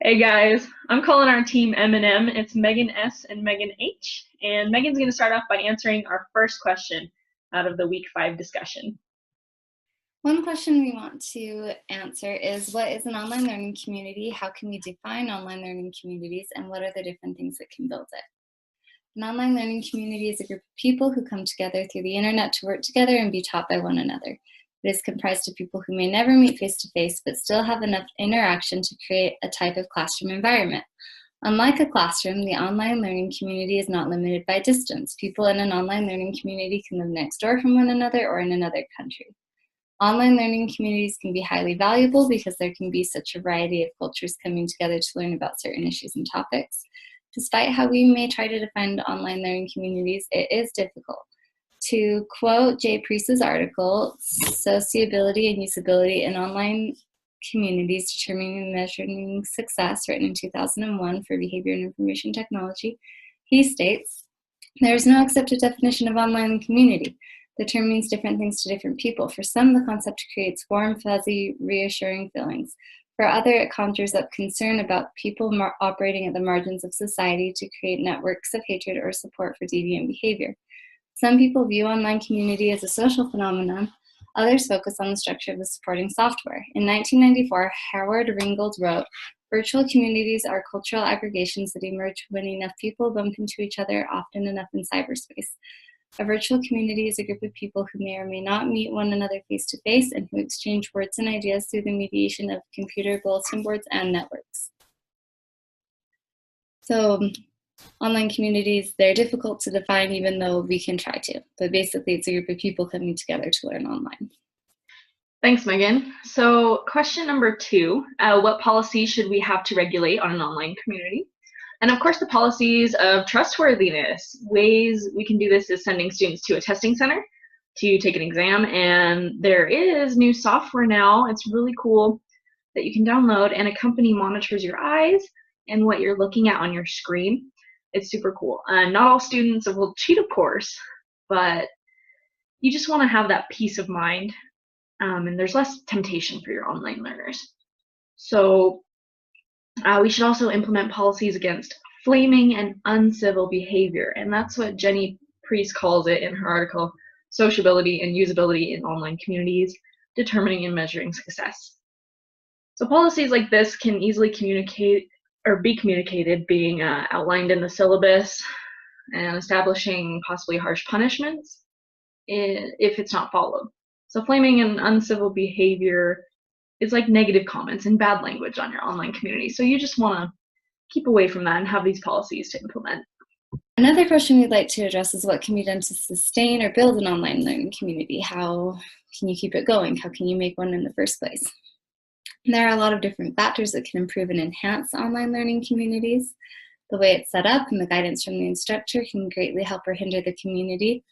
Hey guys, I'm calling our team M&M. It's Megan S and Megan H. And Megan's going to start off by answering our first question out of the week 5 discussion. One question we want to answer is, what is an online learning community? How can we define online learning communities, and what are the different things that can build it? An online learning community is a group of people who come together through the internet to work together and be taught by one another. It is comprised of people who may never meet face-to-face but still have enough interaction to create a type of classroom environment. Unlike a classroom, the online learning community is not limited by distance. People in an online learning community can live next door from one another or in another country. Online learning communities can be highly valuable because there can be such a variety of cultures coming together to learn about certain issues and topics. Despite how we may try to define online learning communities, it is difficult. To quote Jay Priest's article, Sociability and Usability in Online Communities Determining and Measuring Success, written in 2001 for Behavior and Information Technology, he states, "There is no accepted definition of online community. The term means different things to different people. For some, the concept creates warm, fuzzy, reassuring feelings. For others, it conjures up concern about people operating at the margins of society to create networks of hatred or support for deviant behavior. Some people view online community as a social phenomenon. Others focus on the structure of the supporting software." In 1994, Howard Ringgold wrote, "Virtual communities are cultural aggregations that emerge when enough people bump into each other, often enough in cyberspace. A virtual community is a group of people who may or may not meet one another face-to-face and who exchange words and ideas through the mediation of computer bulletin boards and networks." So online communities, they're difficult to define even though we can try to. But basically, it's a group of people coming together to learn online. Thanks, Megan. So question number 2, what policies should we have to regulate on an online community? And of course, the policies of trustworthiness. Ways we can do this is sending students to a testing center to take an exam. And there is new software now. It's really cool that you can download, and a company monitors your eyes and what you're looking at on your screen. It's super cool. Not all students will cheat, of course, but you just want to have that peace of mind, and there's less temptation for your online learners. So we should also implement policies against flaming and uncivil behavior, and that's what Jenny Priest calls it in her article, Sociability and Usability in Online Communities, Determining and Measuring Success. So policies like this can easily communicate or be communicated, being outlined in the syllabus and establishing possibly harsh punishments if it's not followed. So flaming and uncivil behavior is like negative comments and bad language on your online community. So you just want to keep away from that and have these policies to implement. Another question we'd like to address is what can be done to sustain or build an online learning community? How can you keep it going? How can you make one in the first place? There are a lot of different factors that can improve and enhance online learning communities. The way it's set up and the guidance from the instructor can greatly help or hinder the community.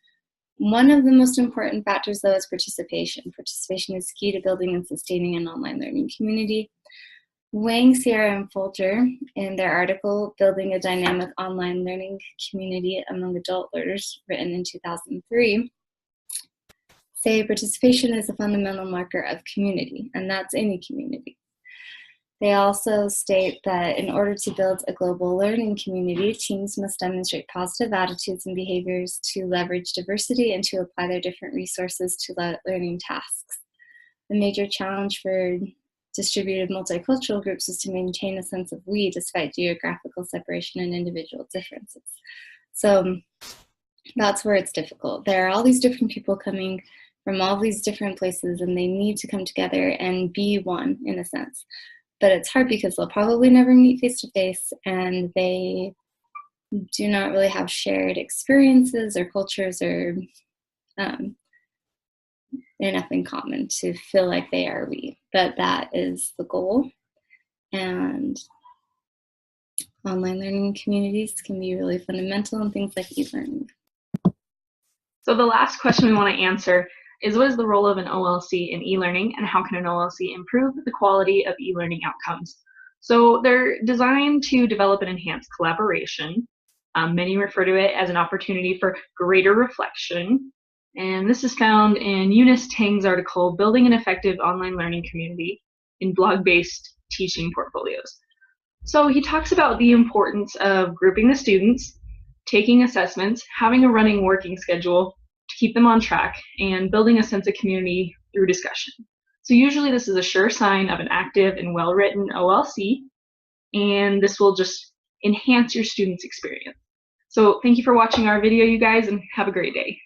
One of the most important factors, though, is participation. Participation is key to building and sustaining an online learning community. Wang, Sierra, and Folger, in their article, Building a Dynamic Online Learning Community Among Adult Learners, written in 2003, say participation is a fundamental marker of community, and that's any community. They also state that in order to build a global learning community, teams must demonstrate positive attitudes and behaviors to leverage diversity and to apply their different resources to learning tasks. The major challenge for distributed multicultural groups is to maintain a sense of we despite geographical separation and individual differences. So that's where it's difficult. There are all these different people coming from all these different places, and they need to come together and be one in a sense. But it's hard because they'll probably never meet face-to-face, and they do not really have shared experiences or cultures or enough in common to feel like they are we. But that is the goal. And online learning communities can be really fundamental in things like e-learning. So the last question we want to answer is, what is the role of an OLC in e-learning, and how can an OLC improve the quality of e-learning outcomes? So they're designed to develop and enhance collaboration. Many refer to it as an opportunity for greater reflection. And this is found in Eunice Tang's article, Building an Effective Online Learning Community in Blog-Based Teaching Portfolios. So he talks about the importance of grouping the students, taking assessments, having a running working schedule to keep them on track, and building a sense of community through discussion. So usually this is a sure sign of an active and well-written OLC, and this will just enhance your students' experience. So thank you for watching our video, you guys, and have a great day.